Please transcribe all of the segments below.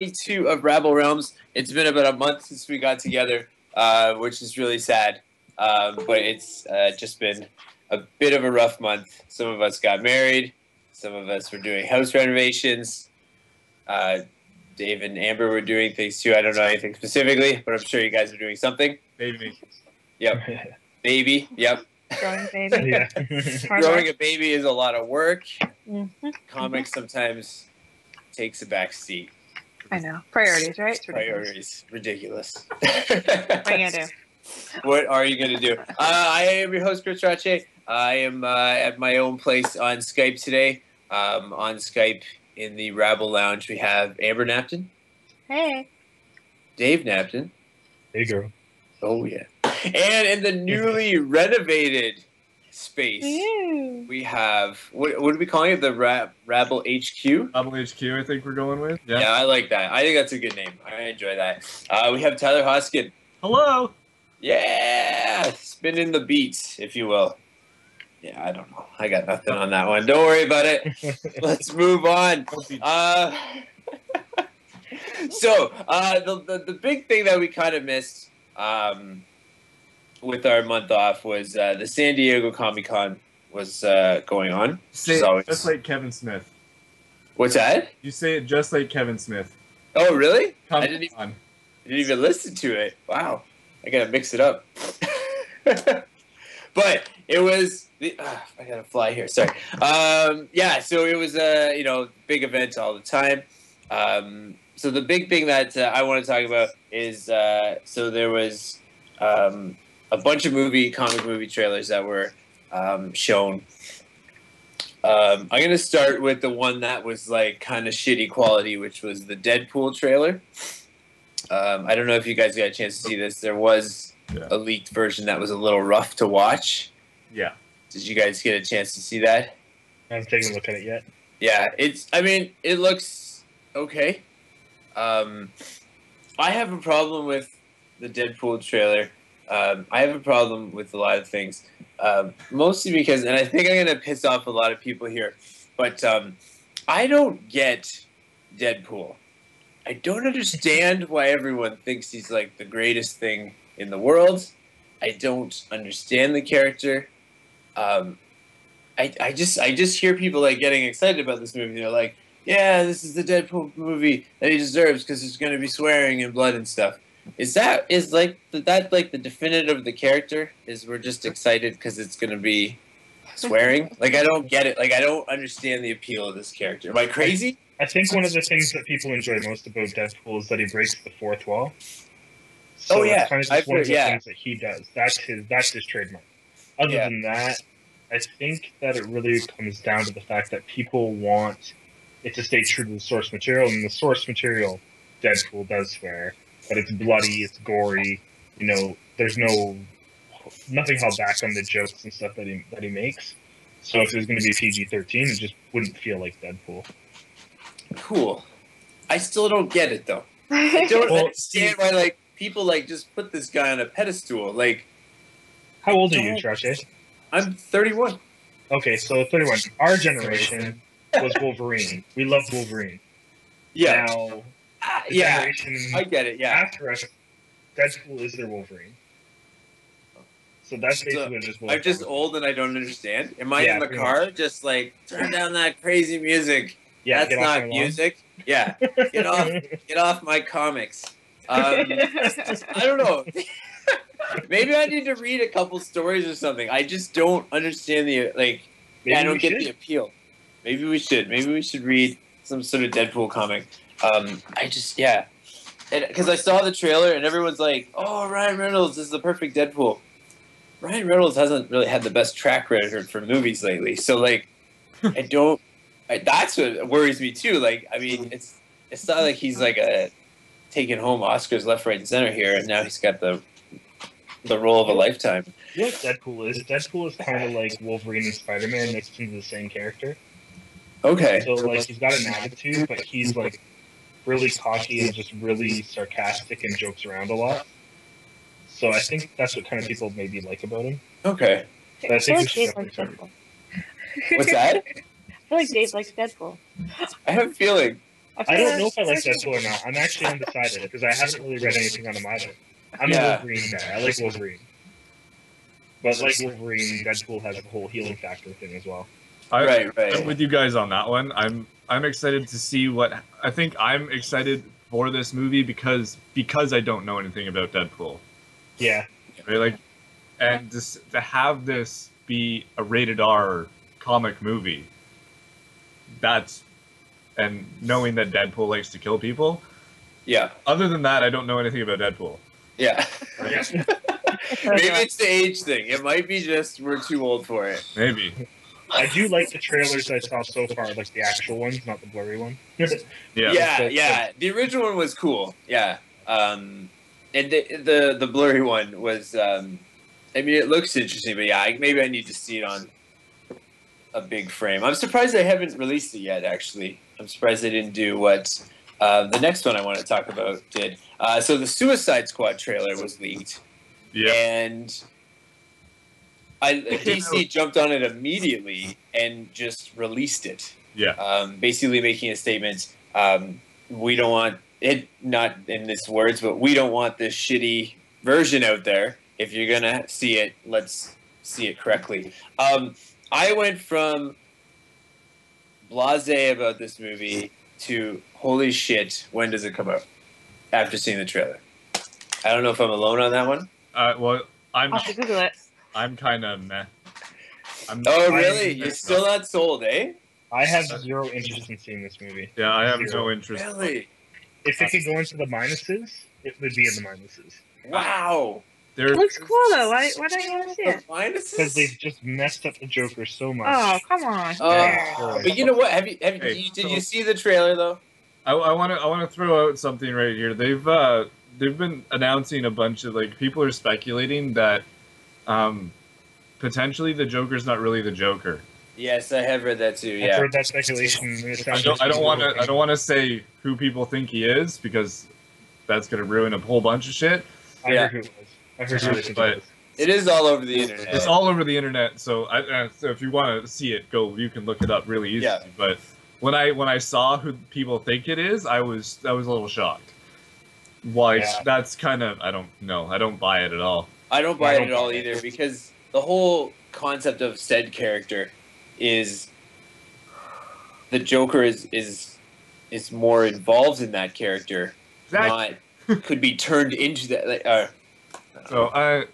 22 of Rabble Realms. It's been about a month since we got together, which is really sad. But it's just been a bit of a rough month. Some of us got married. Some of us were doing house renovations. Dave and Amber were doing things too. I don't know anything specifically, but I'm sure you guys are doing something. Baby. Yep. Baby. Yep. Growing baby. Yeah. Growing a baby is a lot of work. Mm-hmm. Comics sometimes takes a back seat. I know. Priorities, right? It's ridiculous. Ridiculous. What are you gonna do? What are you going to do? I am your host, Chris Rache. I am at my own place on Skype today. On Skype in the Rabble Lounge, we have Amber Napton. Hey. Dave Napton. Hey, girl. Oh, yeah. And in the newly renovated space, Ew. we have, what are we calling it? The Rabble HQ? Rabble HQ, I think we're going with. Yeah, I like that. I think that's a good name. I enjoy that. We have Tyler Hoskin. Hello. Yeah, spinning the beats, if you will. Yeah, I don't know. I got nothing on that one. Don't worry about it. Let's move on. So, the big thing that we kind of missed with our month off was the San Diego Comic-Con was going on. Say it just like Kevin Smith. What's that? You say it just like Kevin Smith. Oh, really? I Comic-Con. didn't even listen to it. Wow. I gotta mix it up. But it was I gotta fly here. Sorry. Yeah. So it was a big event all the time. So the big thing that I want to talk about is so there was a bunch of comic movie trailers that were shown. I'm gonna start with the one that was like kind of shitty quality, which was the Deadpool trailer. I don't know if you guys got a chance to see this. There was a leaked version that was a little rough to watch. Yeah. Did you guys get a chance to see that? I haven't taken a look at it yet. Yeah, it looks okay. I have a problem with the Deadpool trailer. I have a problem with a lot of things. Mostly because, and I think I'm going to piss off a lot of people here, but I don't get Deadpool. I don't understand why everyone thinks he's like the greatest thing in the world. I don't understand the character. I just hear people like getting excited about this movie. They're like, "Yeah, this is the Deadpool movie that he deserves because there's going to be swearing and blood and stuff." Is that like the definitive of the character? Is we're just excited because it's going to be swearing? Like I don't get it. Like I don't understand the appeal of this character. Am I crazy? I think one of the things that people enjoy most about Deadpool is that he breaks the fourth wall. So it's kind of just one of the things that he does. That's his trademark. Other than that, I think that it really comes down to the fact that people want it to stay true to the source material, and the source material, Deadpool does swear, but it's bloody, it's gory. There's nothing held back on the jokes and stuff that he makes. So if it was going to be PG-13, it just wouldn't feel like Deadpool. Cool. I still don't get it though. I don't understand why like people like just put this guy on a pedestal. Like, how old are you, Trache? I'm 31. Okay, so 31. Our generation was Wolverine. We loved Wolverine. Yeah. Now, I get it. Yeah. After us, Deadpool is their Wolverine. So that's basically just. I'm just old and I don't understand. Am I in the car just like turn down that crazy music? Yeah, that's not music. Yeah, get off my comics. I don't know. Maybe I need to read a couple stories or something. I just don't understand the I don't get the appeal. Maybe we should. Maybe we should read some sort of Deadpool comic. Because I saw the trailer and everyone's like, "Oh, Ryan Reynolds is the perfect Deadpool." Ryan Reynolds hasn't really had the best track record for movies lately, so like, I don't. That's what worries me too. Like, I mean, it's not like he's like taking home Oscars left, right, and center here, and now he's got the role of a lifetime. You know what Deadpool is? Deadpool is kind of like Wolverine and Spider-Man mixed into the same character. Okay. So like he's got an attitude, but he's like really cocky and just really sarcastic and jokes around a lot. So I think that's what kind of people maybe like about him. Okay. But I think Dave likes Deadpool. What's that? I feel like Dave likes Deadpool. I have a feeling. I don't know if I like Deadpool or not. I'm actually undecided because I haven't really read anything on him either. I'm a Wolverine guy. I like Wolverine. But like Wolverine, Deadpool has the whole healing factor thing as well. Right. I'm with you guys on that one. I'm excited to see what I think. I'm excited for this movie because I don't know anything about Deadpool. Yeah. Right, like, and just to have this be a rated R comic movie. And knowing that Deadpool likes to kill people. Yeah. Other than that, I don't know anything about Deadpool. Yeah. Maybe it's the age thing. It might be just we're too old for it. Maybe. I do like the trailers I saw so far, like the actual ones, not the blurry one. Yeah. The original one was cool. Yeah. And the blurry one was. I mean, it looks interesting, but yeah, maybe I need to see it on a big frame. I'm surprised they haven't released it yet. Actually, I'm surprised they didn't do what the next one I want to talk about did. So the Suicide Squad trailer was leaked. Yeah. And DC jumped on it immediately and just released it. Yeah. Basically making a statement. We don't want it, not in this words, but we don't want this shitty version out there. If you're gonna see it, let's see it correctly. I went from blasé about this movie to holy shit, when does it come out? After seeing the trailer. I don't know if I'm alone on that one. Well, I'll have to Google it. I'm kind of meh. Oh, really? You're still not sold, eh? I have zero interest in seeing this movie. Yeah, I have no interest. Really? If it could go into the minuses, it would be in the minuses. Wow. It looks cool though. Why don't you want to see it? Because they've just messed up the Joker so much. Oh, come on. But you know what? Did you see the trailer though? I want to throw out something right here. They've been announcing a bunch of, like, people are speculating that potentially the Joker's not really the Joker. Yes, I have read that too. Yeah, I've heard that speculation. I don't want to say who people think he is because that's gonna ruin a whole bunch of shit. I heard who it was. I heard who it was. It is all over the internet. It's all over the internet. So so if you want to see it, you can look it up really easily. Yeah. But when I saw who people think it is, I was a little shocked. Why? Yeah. That's kind of, I don't know. I don't buy it at all. I don't buy it at all either because the whole concept of said character is the Joker is more involved in that character, not could be turned into that. So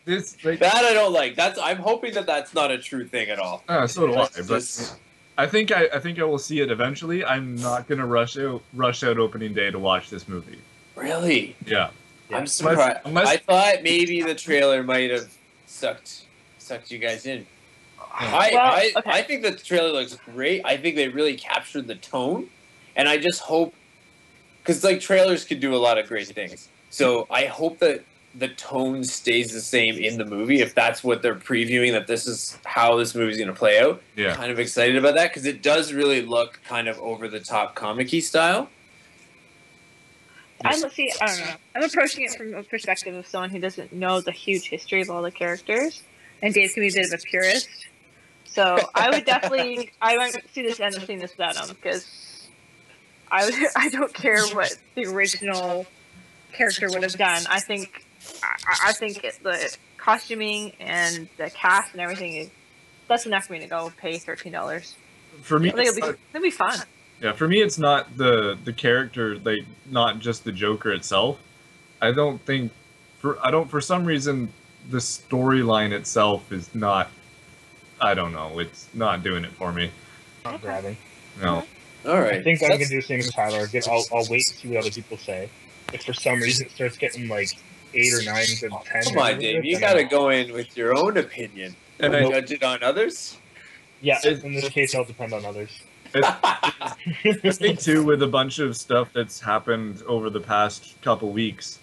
this that I don't like. I'm hoping that's not a true thing at all. So do I. But I think I will see it eventually. I'm not gonna rush out opening day to watch this movie. Really? Yeah. I'm surprised. I thought maybe the trailer might have sucked you guys in. I think the trailer looks great. I think they really captured the tone, and I just hope, because like trailers can do a lot of great things. So I hope that the tone stays the same in the movie. If that's what they're previewing, that this is how this movie's going to play out. Yeah. I'm kind of excited about that because it does really look kind of over the top comic-y style. I don't know. I'm approaching it from a perspective of someone who doesn't know the huge history of all the characters, and Dave can be a bit of a purist. So I would definitely, I won't see this end of seeing this without him because I don't care what the original character would have done. I think the costuming and the cast and everything that's enough for me to go pay $13. For me, it'll be fun. Yeah, for me, it's not the character, like, not just the Joker itself. For some reason, the storyline itself is not, I don't know, it's not doing it for me. Not grabbing. No. All right. I think I'm gonna do the same as Tyler. I'll wait to see what other people say. If for some reason it starts getting like 8 or 9 or 10. Come on, Dave. You gotta go in with your own opinion. And judge it on others. Yeah, in this case, I'll depend on others. I think too, with a bunch of stuff that's happened over the past couple weeks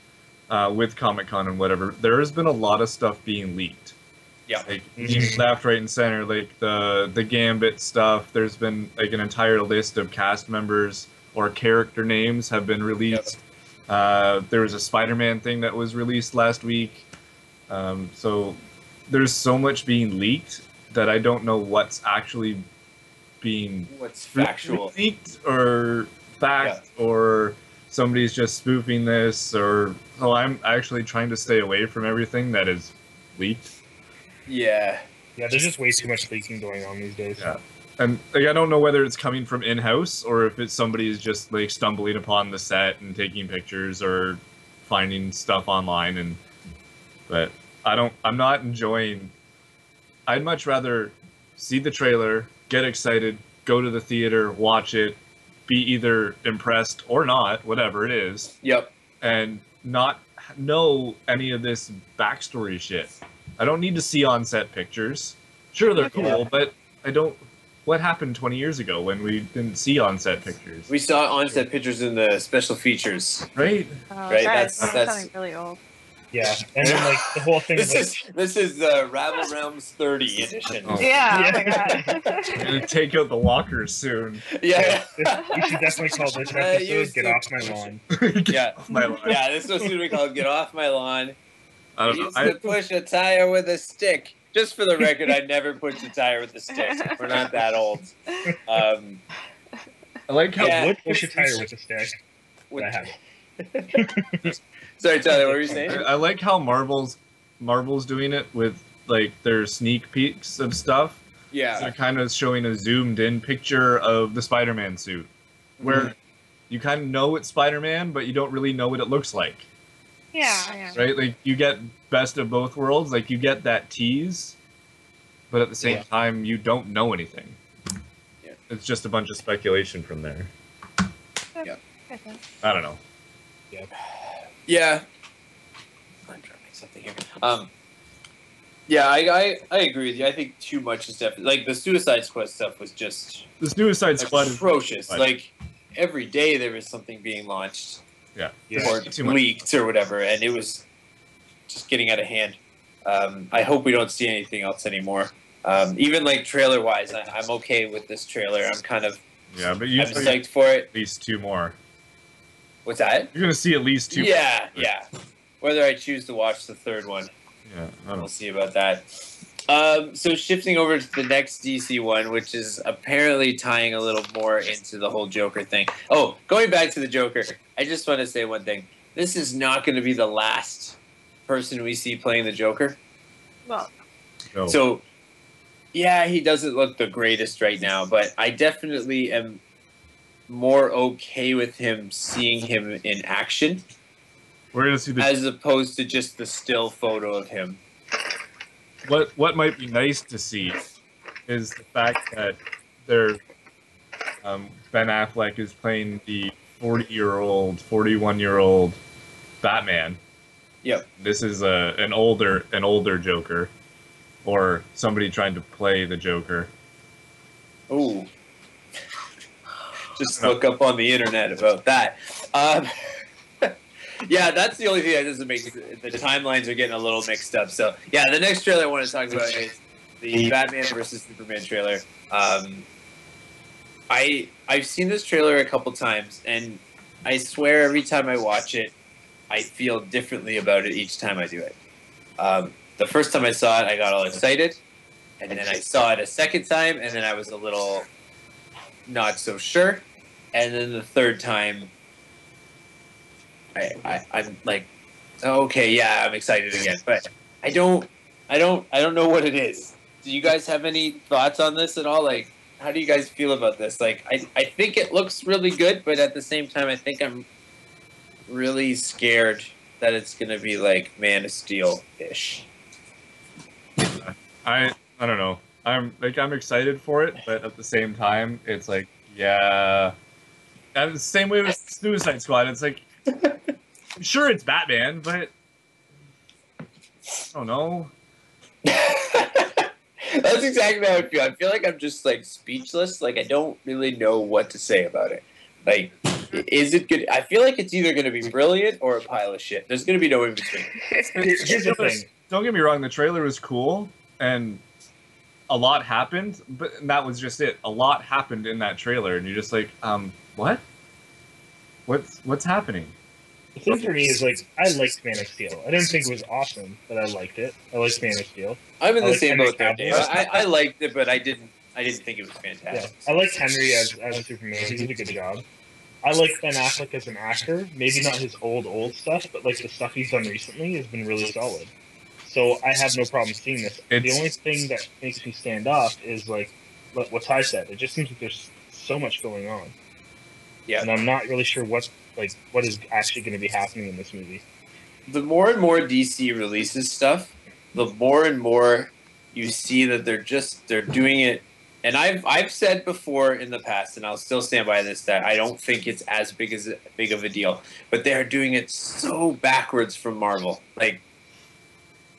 with Comic-Con and whatever, there has been a lot of stuff being leaked. Yeah. Like, left, right, and center. Like the Gambit stuff. There's been like an entire list of cast members or character names have been released. Yep. There was a Spider-Man thing that was released last week. So there's so much being leaked that I don't know what's actually being what's factual, leaked or fact, or somebody's just spoofing this, or I'm actually trying to stay away from everything that is leaked. Yeah, there's just way too much leaking going on these days. Yeah, and like, I don't know whether it's coming from in-house or if it's somebody's just like stumbling upon the set and taking pictures or finding stuff online, but I'm not enjoying. I'd much rather see the trailer, get excited, go to the theater, watch it, be either impressed or not, whatever it is. Yep. And not know any of this backstory shit. I don't need to see on-set pictures. Sure, they're cool, but I don't... What happened 20 years ago when we didn't see on-set pictures? We saw on-set pictures in the special features. Right? Right, that's that's really old. Yeah, and then like the whole thing. This is Rabble Realms 30 edition. Oh my god. I'm gonna take out the walkers soon. Yeah. We should definitely call this episode "Get Off My Lawn." Yeah, off my lawn. Yeah, this was what we call "Get Off My Lawn." I don't know. Used to push a tire with a stick. Just for the record, I never pushed a tire with a stick. We're not that old. I like how I would push a tire with a stick. Sorry, Tyler, what were you saying? I like how Marvel's doing it with like their sneak peeks of stuff. Yeah. They're kind of showing a zoomed in picture of the Spider-Man suit, where you kind of know it's Spider-Man, but you don't really know what it looks like. Yeah. Right? Like, you get best of both worlds. Like, you get that tease, but at the same time, you don't know anything. Yeah. It's just a bunch of speculation from there. Yeah. I don't know. Yeah. I'm trying to make something here. Yeah, I agree with you. I think too much is definitely... Like, the Suicide Squad stuff was just... The Suicide Squad is atrocious. Like, every day there was something being launched. Yeah. Or leaked or whatever, and it was just getting out of hand. I hope we don't see anything else anymore. Even, like, trailer-wise, I'm okay with this trailer. I'm kind of... Yeah, but I'm psyched for it. At least two more. What's that? You're going to see at least two more. Yeah. Whether I choose to watch the third one. Yeah, we'll see about that. So shifting over to the next DC one, which is apparently tying a little more into the whole Joker thing. Oh, going back to the Joker, I just want to say one thing. This is not going to be the last person we see playing the Joker. Well, no. So, yeah, he doesn't look the greatest right now, but I definitely am more okay with seeing him in action. We're gonna see as opposed to just the still photo of him. What might be nice to see is the fact that Ben Affleck is playing the 40-year-old, 41-year-old Batman. Yep. This is an older Joker, or somebody trying to play the Joker. Ooh. Just look up on the internet about that. Yeah, that's the only thing that doesn't make the timelines are getting a little mixed up. So, yeah, the next trailer I want to talk about is the Batman versus Superman trailer. I've seen this trailer a couple times, and I swear every time I watch it, I feel differently about it each time I do it. The first time I saw it, I got all excited, and then I saw it a second time, and then I was a little not so sure, and then the third time, I'm like, okay, yeah, I'm excited again, but I don't know what it is. Do you guys have any thoughts on this at all? Like, how do you guys feel about this? Like, I think it looks really good, but at the same time, I think I'm really scared that it's gonna be like Man of Steel-ish. I don't know. I'm excited for it, but at the same time, it's like, yeah. And the same way with Suicide Squad, it's like, sure, it's Batman, but I don't know. That's exactly how I feel. I feel like I'm just like speechless. Like, I don't really know what to say about it. Like, is it good? I feel like it's either going to be brilliant or a pile of shit. There's going to be no in between. Here's the thing. Don't get me wrong. The trailer was cool, and a lot happened, but that was just it. A lot happened in that trailer, and you're just like, what? What's happening? The thing for me is, like, I liked Man of Steel. I didn't think it was awesome, but I liked it. I liked Man of Steel. I'm in the same boat there, Dave. I liked it, but I didn't I didn't think it was fantastic. Yeah. I liked Henry as Superman. He did a good job. I like Ben Affleck as an actor. Maybe not his old stuff, but like the stuff he's done recently has been really solid. So I have no problem seeing this. The only thing that makes me stand off is like what Ty said. It just seems like there's so much going on. Yeah. And I'm not really sure what is actually going to be happening in this movie. The more and more DC releases stuff, the more and more you see that they're doing it. And I've said before in the past, and I'll still stand by this, that I don't think it's as big of a deal. But they're doing it so backwards from Marvel. Like,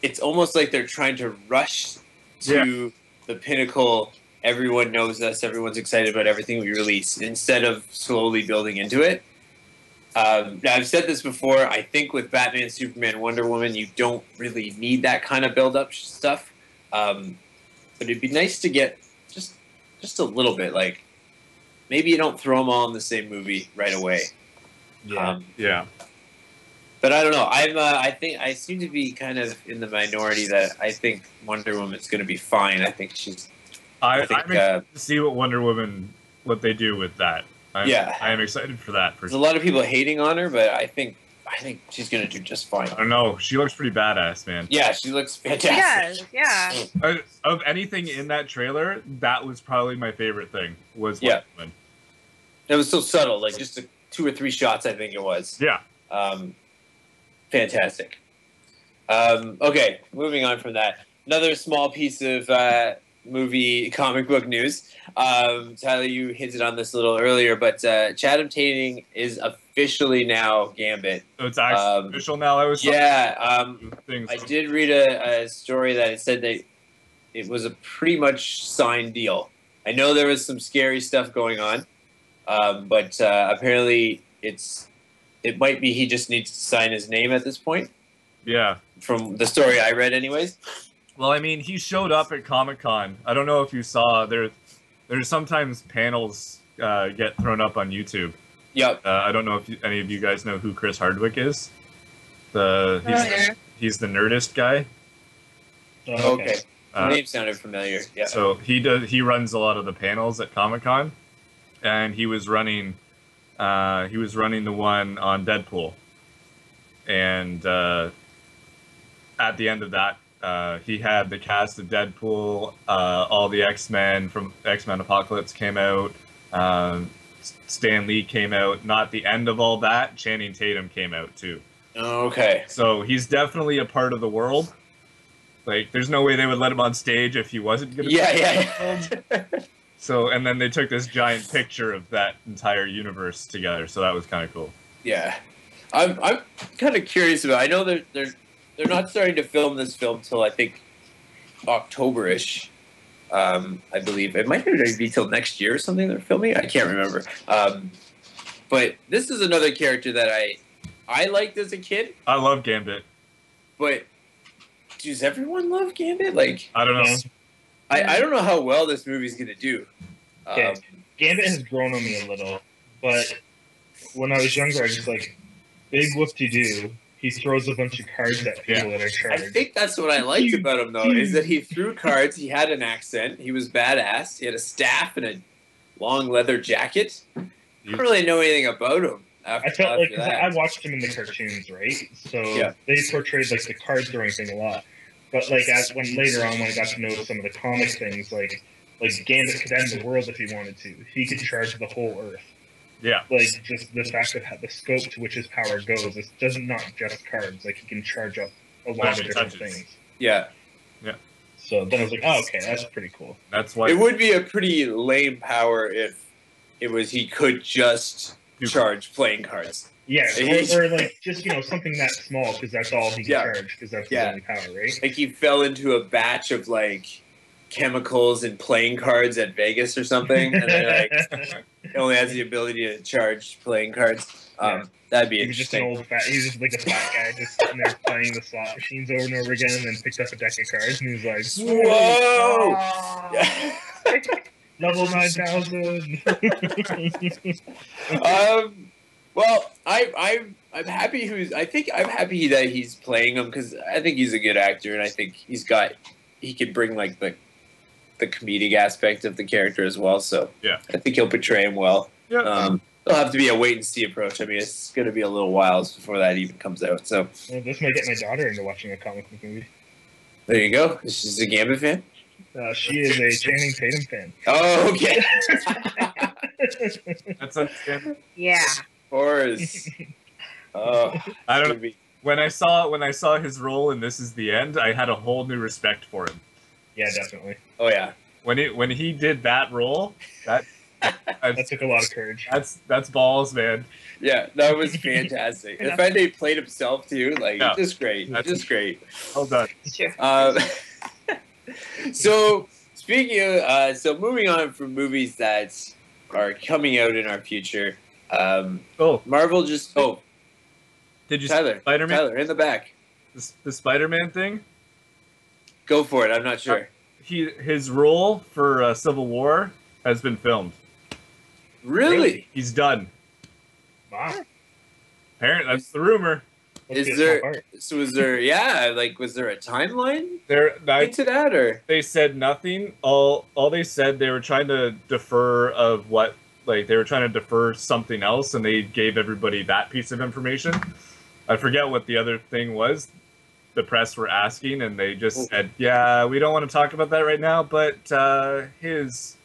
it's almost like they're trying to rush to the pinnacle. Everyone knows us. Everyone's excited about everything we release, instead of slowly building into it. Now, I've said this before. I think with Batman, Superman, Wonder Woman, you don't really need that kind of build-up stuff. But it'd be nice to get just a little bit. Like, maybe you don't throw them all in the same movie right away. Yeah. But I don't know. I think I seem to be kind of in the minority that I think Wonder Woman's going to be fine. I think she's. I'm excited to see what they do with that. I am excited for that. There's a lot of people hating on her, but I think she's going to do just fine. I don't know. She looks pretty badass, man. Yeah, she looks fantastic. Yeah. Of anything in that trailer, that was probably my favorite thing. Was Wonder Woman. It was so subtle, like just 2 or 3 shots. I think it was. Yeah. Fantastic. Okay, moving on from that. Another small piece of comic book news. Tyler, you hinted on this a little earlier, but Chatham Tating is officially now Gambit. So it's actually official now. I did read a story that it said that it was a pretty much signed deal. I know there was some scary stuff going on, but apparently it might be he just needs to sign his name at this point. Yeah. From the story I read anyways. Well, I mean, he showed up at Comic-Con. I don't know if you saw, there's sometimes panels get thrown up on YouTube. Yep. I don't know if any of you guys know who Chris Hardwick is. He's the Nerdist guy. Okay. The name sounded familiar. Yeah. So he runs a lot of the panels at Comic-Con, and he was running the one on Deadpool. And at the end of that, he had the cast of Deadpool, all the X-Men from X-Men Apocalypse came out, Stan Lee came out. Not the end of all that, Channing Tatum came out too. Okay. So he's definitely a part of the world. Like, there's no way they would let him on stage if he wasn't going to be So, and then they took this giant picture of that entire universe together, so that was kind of cool. Yeah. I'm kind of curious about. I know they're not starting to film this film till I think October-ish. I believe it might be till next year or something. They're filming. I can't remember. But this is another character that I liked as a kid. I love Gambit. But does everyone love Gambit? Like, I don't know. I don't know how well this movie's gonna do. Gambit has grown on me a little, but when I was younger, I was just like, big whoop-de-doo. He throws a bunch of cards at people that are charged. I think that's what I liked about him, though, is that he threw cards. He had an accent. He was badass. He had a staff and a long leather jacket. I don't really know anything about him. I felt like, because I watched him in the cartoons, right? So they portrayed like the card throwing thing a lot. But like when later on, when I got to know some of the comic things, like Gambit could end the world if he wanted to. He could charge the whole Earth. Yeah. Like, just the fact of the scope to which his power goes, it doesn't not just cards. Like, he can charge up a lot of different things. Yeah. Yeah. So then I was like, oh, okay, that's pretty cool. That's why it would be a pretty lame power if it was he could just charge playing cards. Yeah, or like just something that small because that's all he can charge because that's his only power, right? Like he fell into a batch of like chemicals and playing cards at Vegas or something, and then like he only has the ability to charge playing cards. That'd be interesting. He's just like a fat guy just sitting there playing the slot machines over and over again, and then picked up a deck of cards and he was like, "Whoa!" Level 9,000. Well, I'm happy. I'm happy that he's playing him because I think he's a good actor, and I think he can bring like the the comedic aspect of the character as well. So Yeah. I think he'll portray him well. Yeah. It'll have to be a wait and see approach. I mean, it's going to be a little while before that even comes out. So This might get my daughter into watching a comic book movie. there you go. She's a Gambit fan. She is a Channing Tatum fan. Oh, okay. That's understandable. Yeah. Of course. Oh, I don't know. When I saw his role in This Is the End, I had a whole new respect for him. Yeah, definitely. Oh yeah. When he did that role, that took a lot of courage. That's balls, man. Yeah, that was fantastic. The fact that he played himself too, like just great, just great. Well done. Sure. So speaking of, so moving on from movies that are coming out in our future, Marvel just did you Tyler, see Spider-Man? Tyler in the back. The Spider-Man thing? Go for it. I'm not sure. His role for Civil War has been filmed. Really? He's done. Wow. Apparently, that's the rumor. Was there a timeline into that, or they said nothing? All they said, they were trying to defer something else, and they gave everybody that piece of information. I forget what the other thing was. The press were asking, and they just said, "Yeah, we don't want to talk about that right now." But his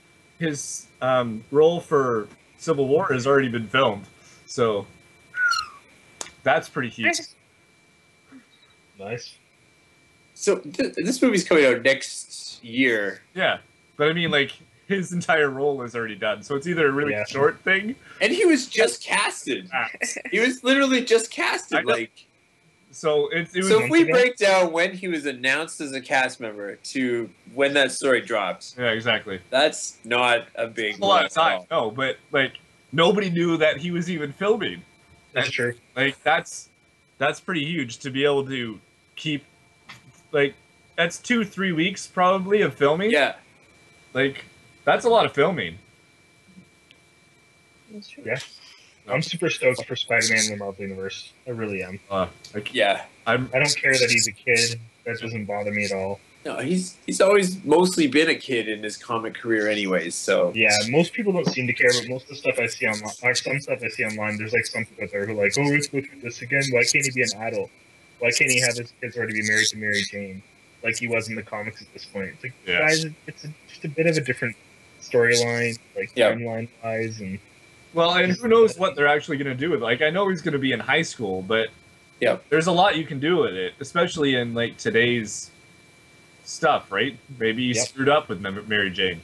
role for Civil War has already been filmed, so that's pretty huge. Nice. So this movie's coming out next year. Yeah, but I mean, like, his entire role is already done, so it's either a really short thing, and he was just casted. He was literally just casted, like. So it was. So if we break down when he was announced as a cast member to when that story dropped, yeah, exactly. That's not a big lot of time. No, but like nobody knew that he was even filming. That's true. Like that's pretty huge to be able to keep. Like that's 2-3 weeks probably of filming. Yeah. Like that's a lot of filming. That's true. Yeah. I'm super stoked for Spider-Man in the Marvel Universe. I really am. I don't care that he's a kid. That doesn't bother me at all. No, he's always mostly been a kid in his comic career anyways, so... Yeah, most people don't seem to care, but most of the stuff I see online, or some stuff I see online, there's like some people out there who are like, oh, let's go through this again. Why can't he be an adult? Why can't he have his kids already be married to Mary Jane? Like he was in the comics at this point. It's like, guys, it's just a bit of a different storyline, like timeline-wise, and... Well, and who knows what they're actually going to do with it. Like, I know he's going to be in high school, but there's a lot you can do with it, especially in, like, today's stuff, right? Maybe he screwed up with Mary Jane.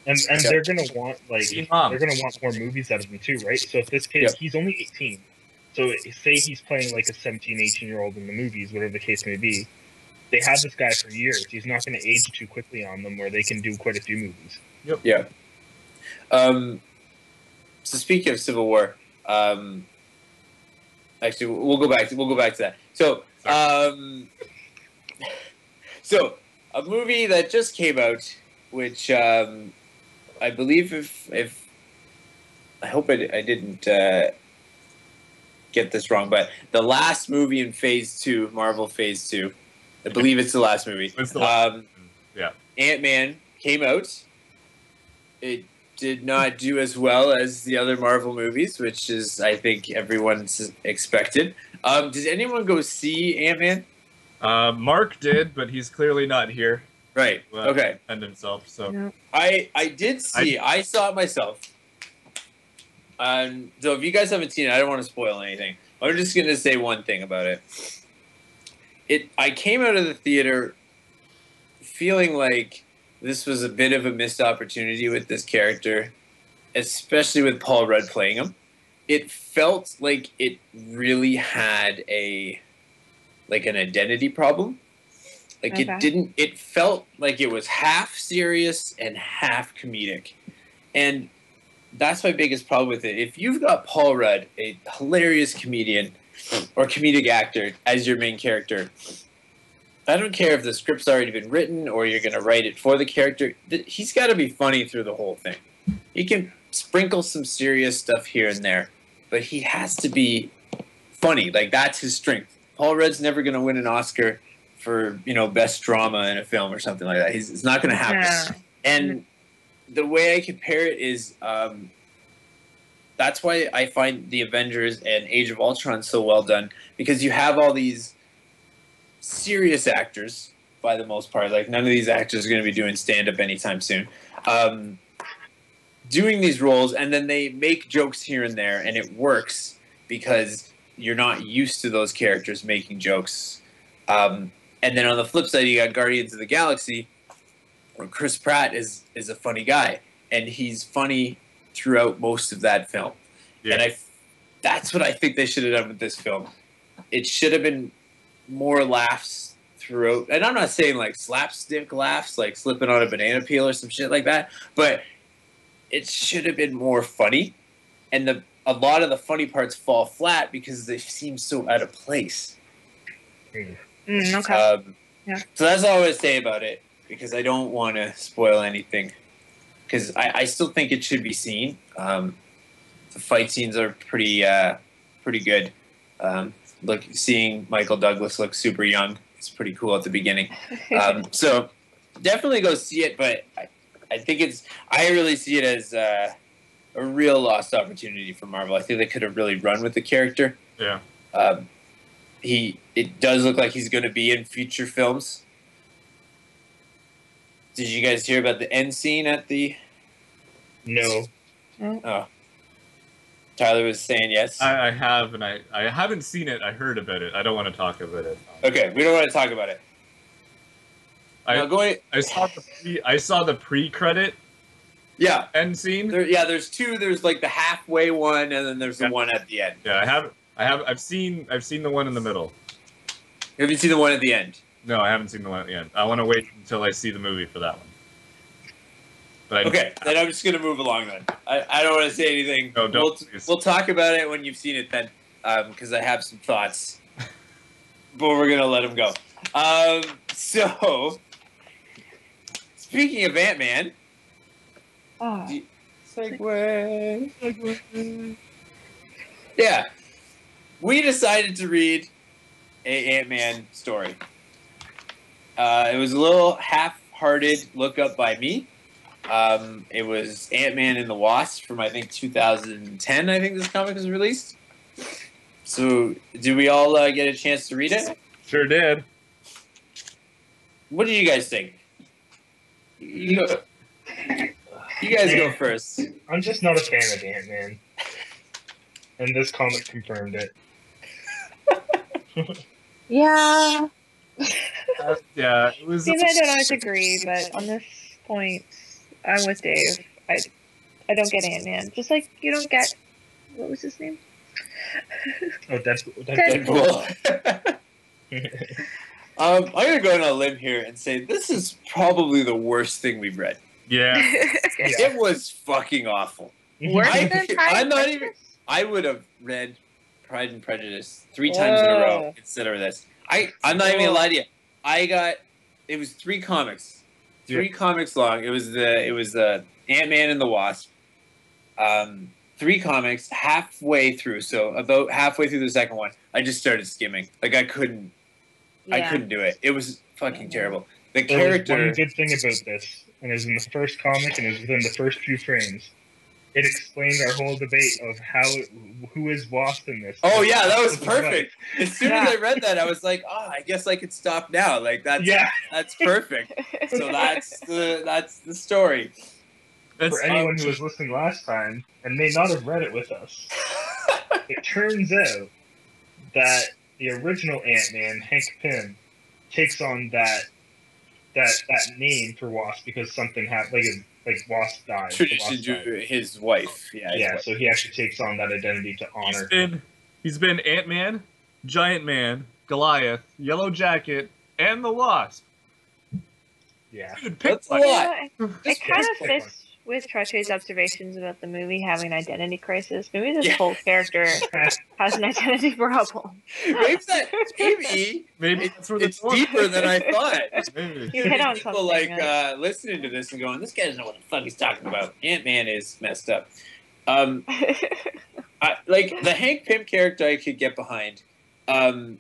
And they're going to want, like, they're going to want more movies out of him, too, right? So if this kid, he's only 18. So say he's playing, like, a 17, 18-year-old in the movies, whatever the case may be. They have this guy for years. He's not going to age too quickly on them where they can do quite a few movies. Yep. Yeah. So speaking of Civil War, actually we'll go back to that. So, so a movie that just came out, which I believe if I hope I didn't get this wrong, but the last movie in Phase 2, Marvel Phase 2, I believe it's the last movie. It's the last. Ant-Man came out. It did not do as well as the other Marvel movies, which is, I think, everyone's expected. Did anyone go see Ant-Man? Mark did, but he's clearly not here. Right. Okay. And himself. So No. I did see. I saw it myself. So if you guys haven't seen it, I don't want to spoil anything. I'm just gonna say one thing about it. I came out of the theater feeling like this was a bit of a missed opportunity with this character, especially with Paul Rudd playing him. It felt like it really had an identity problem. Like it felt like it was half serious and half comedic. And that's my biggest problem with it. If you've got Paul Rudd, a hilarious comedian or comedic actor, as your main character, I don't care if the script's already been written or you're going to write it for the character. He's got to be funny through the whole thing. He can sprinkle some serious stuff here and there, but he has to be funny. Like, that's his strength. Paul Rudd's never going to win an Oscar for, best drama in a film or something like that. It's not going to happen. And the way I compare it is, that's why I find the Avengers and Age of Ultron so well done, because you have all these serious actors, by the most part. Like, none of these actors are going to be doing stand-up anytime soon. Doing these roles, and then they make jokes here and there, and it works because you're not used to those characters making jokes. And then on the flip side, you got Guardians of the Galaxy, where Chris Pratt is a funny guy, and he's funny throughout most of that film. Yeah. And that's what I think they should have done with this film. It should have been more laughs throughout, and I'm not saying like slapstick laughs, like slipping on a banana peel or some shit like that, but it should have been more funny, and a lot of the funny parts fall flat because they seem so out of place. Okay. Yeah. So that's all I would say about it, because I don't want to spoil anything, because I still think it should be seen. The fight scenes are pretty good. Seeing Michael Douglas look super young is pretty cool at the beginning. So definitely go see it, but I think I really see it as a real lost opportunity for Marvel. I think they could have really run with the character. Yeah. It does look like he's going to be in future films. Did you guys hear about the end scene at the? No. Oh. Tyler was saying yes. I have, and I haven't seen it. I heard about it. I don't want to talk about it. Okay, we don't want to talk about it. I saw the pre-credit. Yeah. End scene. There's two. There's like the halfway one, and then there's the one at the end. Yeah, I've seen the one in the middle. You haven't seen the one at the end? No, I haven't seen the one at the end. I want to wait until I see the movie for that one. But okay, then I'm just gonna move along then. I don't want to say anything. No, don't. We'll talk about it when you've seen it then, because I have some thoughts. But we're gonna let them go. So, speaking of Ant-Man, segue. Yeah, we decided to read a Ant-Man story. It was a little half-hearted look up by me. It was Ant-Man and the Wasp from, I think, 2010, I think this comic was released. So, did we all get a chance to read it? Sure did. What did you guys think? You guys go first. I'm just not a fan of Ant-Man. And this comic confirmed it. Yeah. Yeah, it was. I don't always agree, but on this point, I'm with Dave. I don't get Ant-Man. Just like you don't get, what was his name? Oh, Deadpool. I'm gonna go on a limb here and say this is probably the worst thing we've read. Yeah. It was fucking awful. Worse than Pride and Prejudice? I would have read Pride and Prejudice 3 times in a row instead of this. I'm not even gonna lie to you. It was 3 comics. 3 comics long. It was the Ant-Man and the Wasp. 3 comics, halfway through. So about halfway through the second one, I just started skimming. Like I couldn't do it. It was fucking terrible. The character. There was one good thing about this, and it was in the first comic, and it was within the first few frames. It explained our whole debate of who is Wasp in this. Oh yeah, that was perfect. As soon as I read that, I was like, "Oh, I guess I could stop now." Like that's perfect. So that's the story. For anyone who was listening last time and may not have read it with us, it turns out that the original Ant-Man, Hank Pym, takes on that name for Wasp because something happened. Like Wasp died. His wife. Yeah. So he actually takes on that identity to honor. He's been Ant-Man, Giant Man, Goliath, Yellow Jacket, and the Wasp. Yeah. Dude, that's a lot. It kind of fits with Treasury's observations about the movie having an identity crisis. Maybe this whole character has an identity problem. Maybe it's deeper than I thought. You hit on people something. Listening to this and going, "This guy doesn't know what the fuck he's talking about." Ant-Man is messed up. The Hank Pym character, I could get behind. I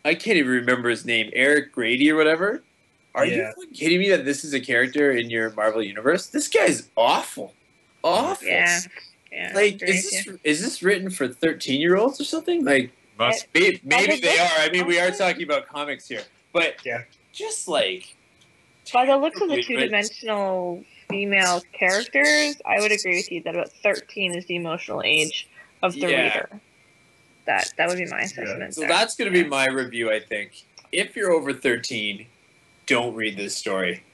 can't even remember his name. Eric Grady or whatever. are you fucking kidding me that this is a character in your Marvel universe? This guy's awful. Awful. Yeah. Like, is this written for 13-year-olds or something? Like, maybe they are. I mean, we are talking about comics here, but just like by the looks of the two-dimensional female characters, I would agree with you that about 13 is the emotional age of the reader. That would be my assessment. So that's going to be my review, I think. If you're over 13, don't read this story.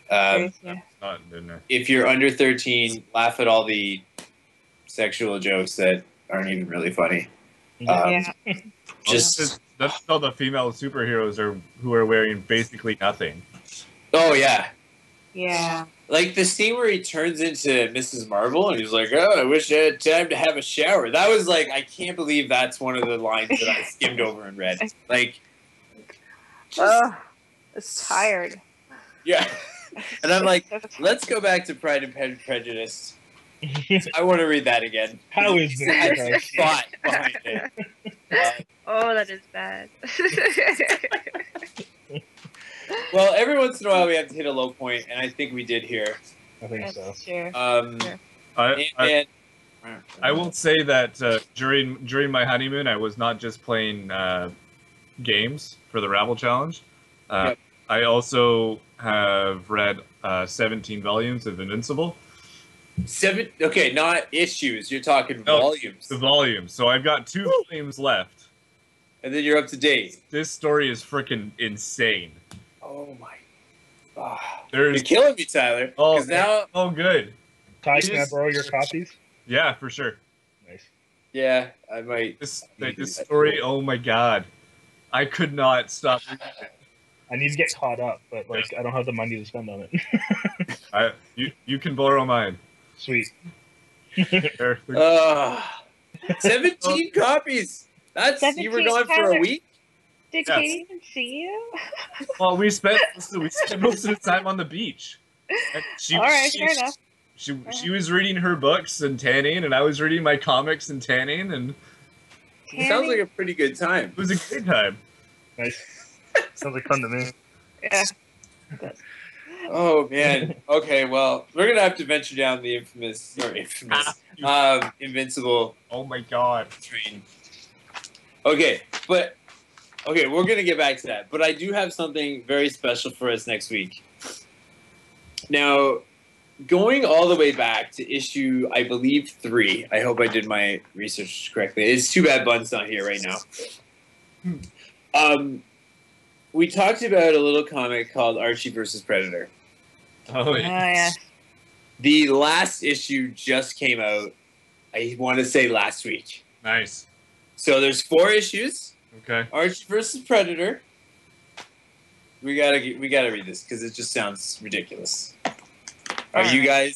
If you're under 13, laugh at all the sexual jokes that aren't even really funny. Just that's all the female superheroes who are wearing basically nothing. Oh yeah. Yeah. Like the scene where he turns into Mrs. Marvel and he's like, "Oh, I wish I had time to have a shower." That was like, I can't believe that's one of the lines that I skimmed over and read. Like, it's tired. Yeah. And I'm like, let's go back to Pride and Prejudice. I want to read that again. How is this? Thought behind it. That is bad. Well, every once in a while we have to hit a low point, and I think we did here. I think so. Sure. I will say that during my honeymoon, I was not just playing games for the Rabble Challenge. I also have read 17 volumes of Invincible. Okay, not issues. You're talking volumes. The volumes. So I've got 2 volumes left. And then you're up to date. This story is freaking insane. Oh my god. You're killing me, Tyler. Oh, good. Ty, can I borrow your copies? Yeah, for sure. Nice. Yeah, I might. This story, oh my god. I could not stop reading it. I need to get caught up, but like I don't have the money to spend on it. You can borrow mine. Sweet. 17 copies. That's 17 you were gone for a week. Did Katie even see you? Well, we spent most of the time on the beach. All right, fair enough. She was reading her books and tanning, and I was reading my comics and tanning, and it sounds like a pretty good time. It was a good time. Nice. Sounds like fun to me. Yeah. Oh man. Okay, well, we're gonna have to venture down the Invincible. Oh my god. Train. Okay, we're gonna get back to that. But I do have something very special for us next week. Now, going all the way back to issue, I believe 3. I hope I did my research correctly. It's too bad Bun's not here right now. We talked about a little comic called Archie versus Predator. Oh yeah. The last issue just came out. I want to say last week. Nice. So there's 4 issues. Okay. Archie versus Predator. We gotta read this because it just sounds ridiculous. Do you guys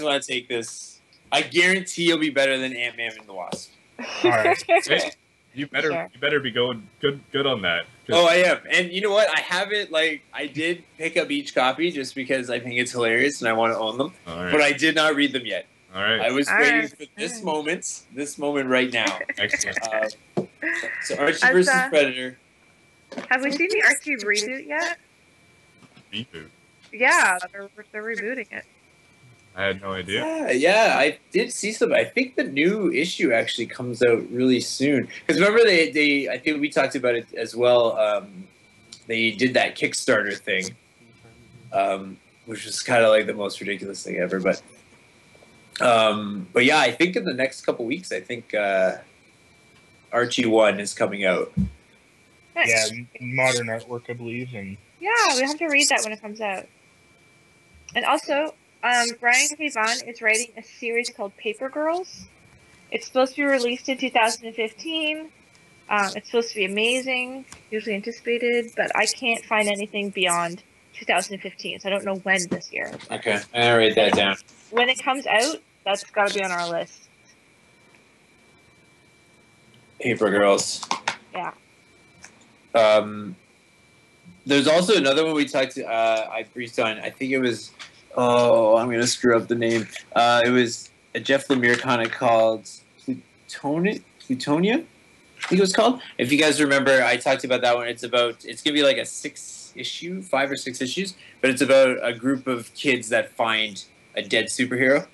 want to take this? I guarantee you'll be better than Ant-Man and the Wasp. All right. Hey, you better be going good on that. Oh, I am. And you know what? I have it, I did pick up each copy just because I think it's hilarious and I want to own them. All right. But I did not read them yet. All right. I was waiting for this moment right now. Excellent. So Archie versus Predator. Have we seen the Archie reboot yet? Reboot? Yeah, they're rebooting it. I had no idea. Yeah, I did see some. I think the new issue actually comes out really soon. Because remember, they I think we talked about it as well. They did that Kickstarter thing, which was kind of like the most ridiculous thing ever. But yeah, I think in the next couple weeks, I think Archie 1 is coming out. Yeah, modern artwork, I believe, and yeah, we have to read that when it comes out. And also, Brian K. Vaughan is writing a series called Paper Girls. It's supposed to be released in 2015. It's supposed to be amazing, usually anticipated, but I can't find anything beyond 2015, so I don't know when this year. Okay, I'll write that down. When it comes out, that's got to be on our list. Paper Girls. Yeah. There's also another one we talked to, I briefed on. I think it was, I'm going to screw up the name. It was a Jeff Lemire comic called Plutonia, I think it was called. If you guys remember, I talked about that one. It's going to be like a 6 issue, 5 or 6 issues, but it's about a group of kids that find a dead superhero.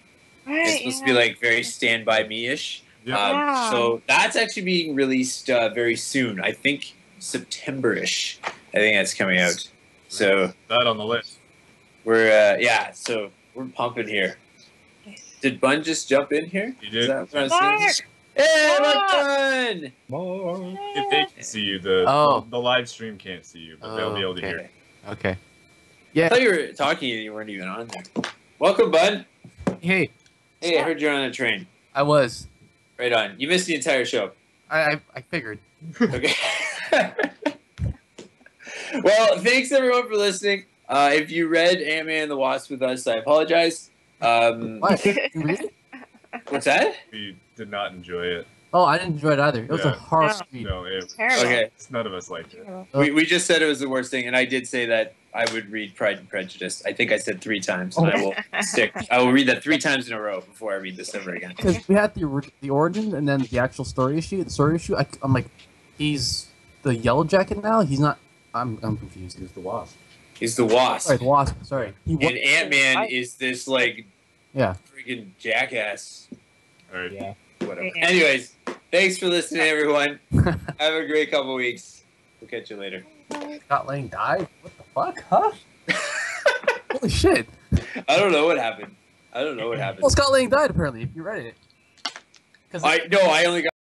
It's supposed to be like very Stand By Me-ish. So that's actually being released very soon. I think September-ish. I think that's coming out. So that on the list. We're so we're pumping here. Did Bun just jump in here? You did. Is that what I'm saying? Hey, Bun! If they can see you, the live stream can't see you, but they'll be able to hear it. Okay. Yeah. I thought you were talking and you weren't even on there. Welcome, Bud. Hey. Hey, I heard you're on a train. I was. Right on. You missed the entire show. I figured. Okay. Well, thanks everyone for listening. If you read Ant-Man and the Wasp with us, I apologize. What? You read it? What's that? We did not enjoy it. Oh, I didn't enjoy it either. It was a harsh read. No, okay. None of us liked it. We just said it was the worst thing, and I did say that I would read Pride and Prejudice. I think I said 3 times, and I will stick. I will read that 3 times in a row before I read this ever again. Because we had the origin and then the actual story issue. The story issue, I'm like, he's the Yellow Jacket now. He's not. I'm confused. He's the Wasp. He's the Wasp. Sorry, the Wasp. Sorry. And Ant-Man is this like freaking jackass. All right. Yeah. Whatever. Anyways, thanks for listening, everyone. Have a great couple weeks. We'll catch you later. Scott Lang died? What the fuck? Huh? Holy shit. I don't know what happened. Well, Scott Lang died apparently. If you read it. I only got